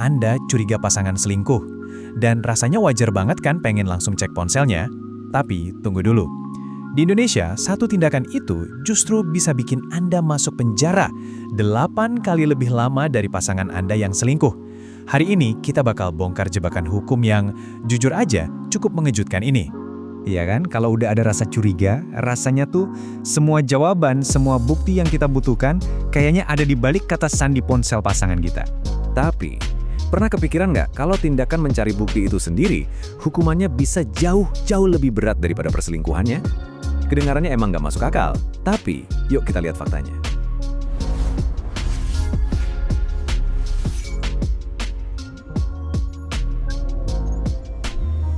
Anda curiga pasangan selingkuh. Dan rasanya wajar banget kan pengen langsung cek ponselnya? Tapi tunggu dulu. Di Indonesia, satu tindakan itu justru bisa bikin Anda masuk penjara 8 kali lebih lama dari pasangan Anda yang selingkuh. Hari ini kita bakal bongkar jebakan hukum yang jujur aja cukup mengejutkan ini. Iya kan, kalau udah ada rasa curiga, rasanya tuh semua jawaban, semua bukti yang kita butuhkan kayaknya ada di balik kata sandi ponsel pasangan kita. Tapi, pernah kepikiran nggak kalau tindakan mencari bukti itu sendiri, hukumannya bisa jauh lebih berat daripada perselingkuhannya? Kedengarannya emang nggak masuk akal, tapi yuk kita lihat faktanya.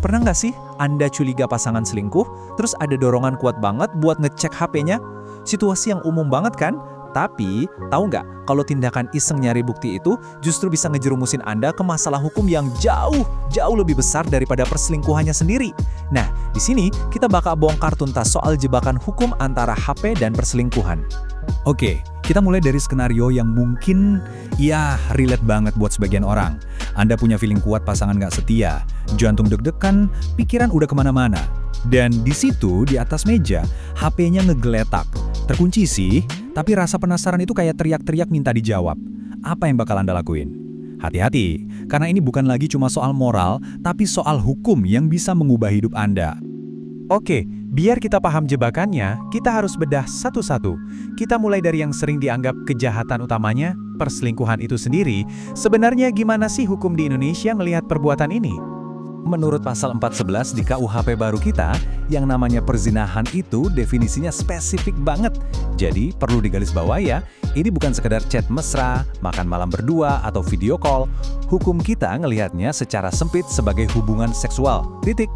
Pernah nggak sih Anda curiga pasangan selingkuh, terus ada dorongan kuat banget buat ngecek HP-nya? Situasi yang umum banget kan? Tapi, tahu nggak, kalau tindakan iseng nyari bukti itu justru bisa ngejerumusin Anda ke masalah hukum yang jauh lebih besar daripada perselingkuhannya sendiri. Nah, di sini kita bakal bongkar tuntas soal jebakan hukum antara HP dan perselingkuhan. Oke, kita mulai dari skenario yang mungkin relate banget buat sebagian orang. Anda punya feeling kuat pasangan nggak setia, jantung deg-degan, pikiran udah kemana-mana. Dan di situ, di atas meja, HP-nya ngegeletak. Terkunci sih, tapi rasa penasaran itu kayak teriak-teriak minta dijawab. Apa yang bakal Anda lakuin? Hati-hati, karena ini bukan lagi cuma soal moral, tapi soal hukum yang bisa mengubah hidup Anda. Oke, biar kita paham jebakannya, kita harus bedah satu-satu. Kita mulai dari yang sering dianggap kejahatan utamanya, perselingkuhan itu sendiri. Sebenarnya gimana sih hukum di Indonesia ngelihat perbuatan ini? Menurut pasal 411 di KUHP baru kita, yang namanya perzinahan itu definisinya spesifik banget. Jadi perlu digarisbawahi ya, ini bukan sekedar chat mesra, makan malam berdua, atau video call. Hukum kita ngelihatnya secara sempit sebagai hubungan seksual, titik.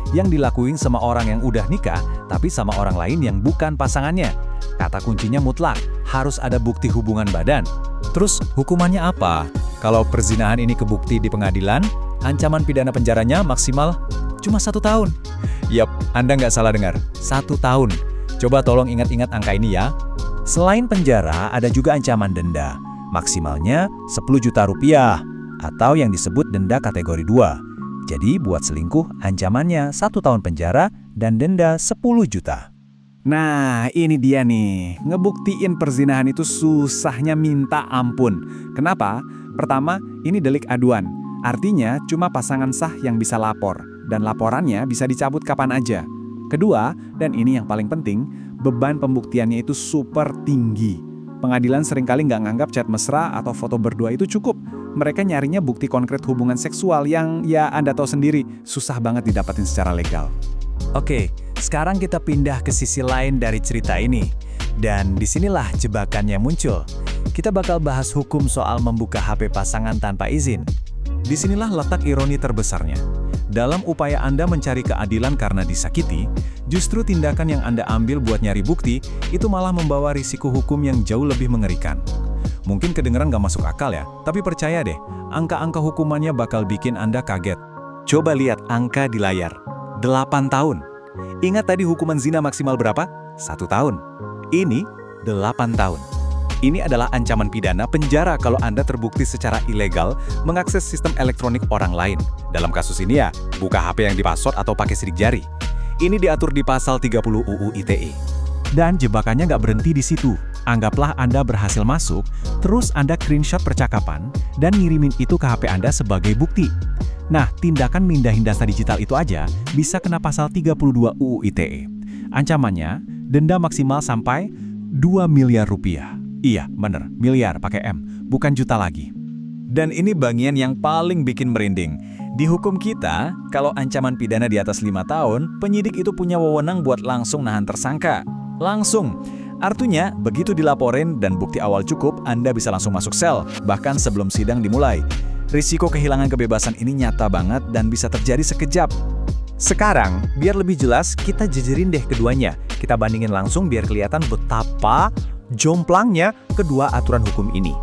Yang dilakuin sama orang yang udah nikah, tapi sama orang lain yang bukan pasangannya. Kata kuncinya mutlak, harus ada bukti hubungan badan. Terus hukumannya apa? Kalau perzinahan ini kebukti di pengadilan, ancaman pidana penjaranya maksimal cuma 1 tahun. Yap, Anda nggak salah dengar, 1 tahun. Coba tolong ingat-ingat angka ini ya. Selain penjara, ada juga ancaman denda. Maksimalnya 10 juta rupiah, atau yang disebut denda kategori 2. Jadi buat selingkuh, ancamannya 1 tahun penjara dan denda 10 juta. Nah, ini dia nih. Ngebuktiin perzinahan itu susahnya minta ampun. Kenapa? Pertama, ini delik aduan. Artinya, cuma pasangan sah yang bisa lapor. Dan laporannya bisa dicabut kapan aja. Kedua, dan ini yang paling penting, beban pembuktiannya itu super tinggi. Pengadilan seringkali nggak nganggap chat mesra atau foto berdua itu cukup. Mereka nyarinya bukti konkret hubungan seksual yang, ya Anda tahu sendiri, susah banget didapatin secara legal. Oke, sekarang kita pindah ke sisi lain dari cerita ini. Dan disinilah jebakannya muncul. Kita bakal bahas hukum soal membuka HP pasangan tanpa izin. Disinilah letak ironi terbesarnya. Dalam upaya Anda mencari keadilan karena disakiti, justru tindakan yang Anda ambil buat nyari bukti, itu malah membawa risiko hukum yang jauh lebih mengerikan. Mungkin kedengeran gak masuk akal ya, tapi percaya deh, angka-angka hukumannya bakal bikin Anda kaget. Coba lihat angka di layar, 8 tahun. Ingat tadi hukuman zina maksimal berapa? 1 tahun. Ini 8 tahun. Ini adalah ancaman pidana penjara kalau Anda terbukti secara ilegal mengakses sistem elektronik orang lain. Dalam kasus ini ya, buka HP yang dipasword atau pakai sidik jari. Ini diatur di pasal 30 UU ITE. Dan jebakannya nggak berhenti di situ. Anggaplah Anda berhasil masuk, terus Anda screenshot percakapan dan ngirimin itu ke HP Anda sebagai bukti. Nah, tindakan mindahin data digital itu aja bisa kena pasal 32 UU ITE. Ancamannya, denda maksimal sampai 2 miliar rupiah. Iya, bener, miliar pakai M, bukan juta lagi. Dan ini bagian yang paling bikin merinding. Di hukum kita, kalau ancaman pidana di atas 5 tahun, penyidik itu punya wewenang buat langsung nahan tersangka. Langsung. Artinya, begitu dilaporin dan bukti awal cukup, Anda bisa langsung masuk sel, bahkan sebelum sidang dimulai. Risiko kehilangan kebebasan ini nyata banget dan bisa terjadi sekejap. Sekarang, biar lebih jelas, kita jejerin deh keduanya. Kita bandingin langsung biar kelihatan betapa jomplangnya kedua aturan hukum ini.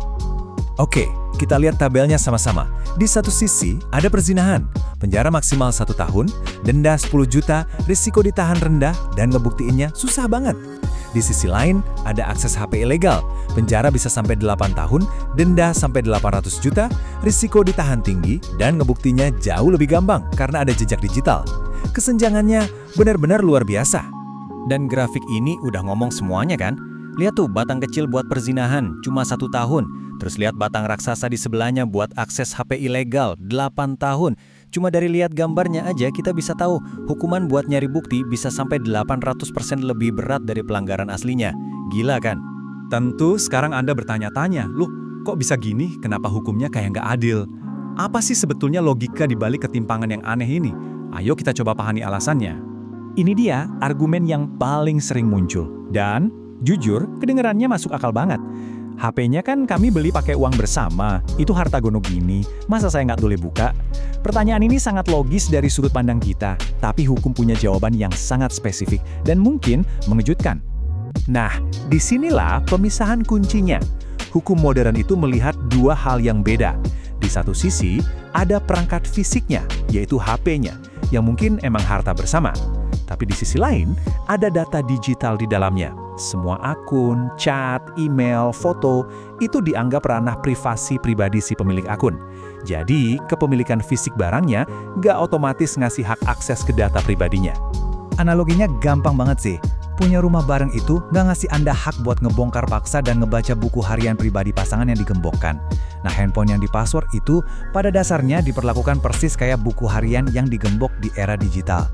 Oke, kita lihat tabelnya sama-sama. Di satu sisi, ada perzinahan, penjara maksimal 1 tahun, denda 10 juta, risiko ditahan rendah, dan ngebuktiinnya susah banget. Di sisi lain, ada akses HP ilegal. Penjara bisa sampai 8 tahun, denda sampai 800 juta, risiko ditahan tinggi, dan ngebuktinya jauh lebih gampang karena ada jejak digital. Kesenjangannya benar-benar luar biasa. Dan grafik ini udah ngomong semuanya kan? Lihat tuh batang kecil buat perzinahan, cuma 1 tahun. Terus lihat batang raksasa di sebelahnya buat akses HP ilegal, 8 tahun. Cuma dari lihat gambarnya aja kita bisa tahu hukuman buat nyari bukti bisa sampai 800% lebih berat dari pelanggaran aslinya. Gila kan? Tentu sekarang Anda bertanya-tanya, loh kok bisa gini? Kenapa hukumnya kayak nggak adil? Apa sih sebetulnya logika di balik ketimpangan yang aneh ini? Ayo kita coba pahami alasannya. Ini dia argumen yang paling sering muncul. Dan, jujur, kedengarannya masuk akal banget. HP-nya kan kami beli pakai uang bersama, itu harta gono gini, masa saya nggak boleh buka? Pertanyaan ini sangat logis dari sudut pandang kita, tapi hukum punya jawaban yang sangat spesifik dan mungkin mengejutkan. Nah, disinilah pemisahan kuncinya. Hukum modern itu melihat dua hal yang beda. Di satu sisi, ada perangkat fisiknya, yaitu HP-nya, yang mungkin emang harta bersama. Tapi di sisi lain, ada data digital di dalamnya. Semua akun, chat, email, foto, itu dianggap ranah privasi pribadi si pemilik akun. Jadi, kepemilikan fisik barangnya nggak otomatis ngasih hak akses ke data pribadinya. Analoginya gampang banget sih. Punya rumah bareng itu nggak ngasih Anda hak buat ngebongkar paksa dan ngebaca buku harian pribadi pasangan yang digembokkan. Nah, handphone yang dipassword itu pada dasarnya diperlakukan persis kayak buku harian yang digembok di era digital.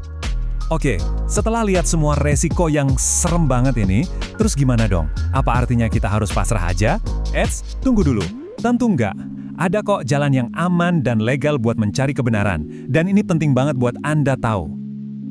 Oke, setelah lihat semua resiko yang serem banget ini, terus gimana dong? Apa artinya kita harus pasrah aja? Eits, tunggu dulu. Tentu enggak. Ada kok jalan yang aman dan legal buat mencari kebenaran. Dan ini penting banget buat Anda tahu.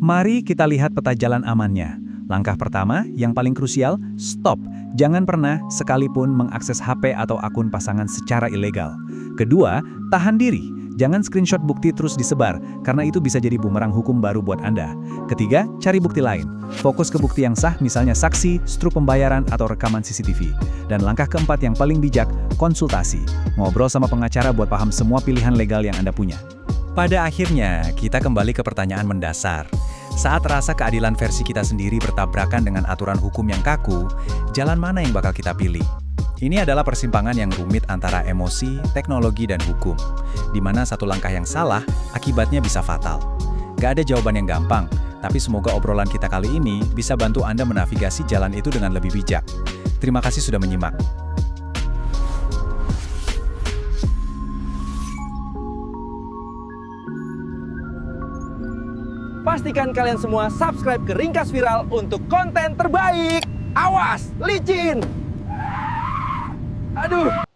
Mari kita lihat peta jalan amannya. Langkah pertama, yang paling krusial, stop. Jangan pernah sekalipun mengakses HP atau akun pasangan secara ilegal. Kedua, tahan diri. Jangan screenshot bukti terus disebar, karena itu bisa jadi bumerang hukum baru buat Anda. Ketiga, cari bukti lain. Fokus ke bukti yang sah, misalnya saksi, struk pembayaran, atau rekaman CCTV. Dan langkah keempat yang paling bijak, konsultasi. Ngobrol sama pengacara buat paham semua pilihan legal yang Anda punya. Pada akhirnya, kita kembali ke pertanyaan mendasar. Saat rasa keadilan versi kita sendiri bertabrakan dengan aturan hukum yang kaku, jalan mana yang bakal kita pilih? Ini adalah persimpangan yang rumit antara emosi, teknologi, dan hukum, di mana satu langkah yang salah, akibatnya bisa fatal. Gak ada jawaban yang gampang, tapi semoga obrolan kita kali ini bisa bantu Anda menavigasi jalan itu dengan lebih bijak. Terima kasih sudah menyimak. Pastikan kalian semua subscribe ke Ringkas Viral untuk konten terbaik. Awas, licin! Aduh!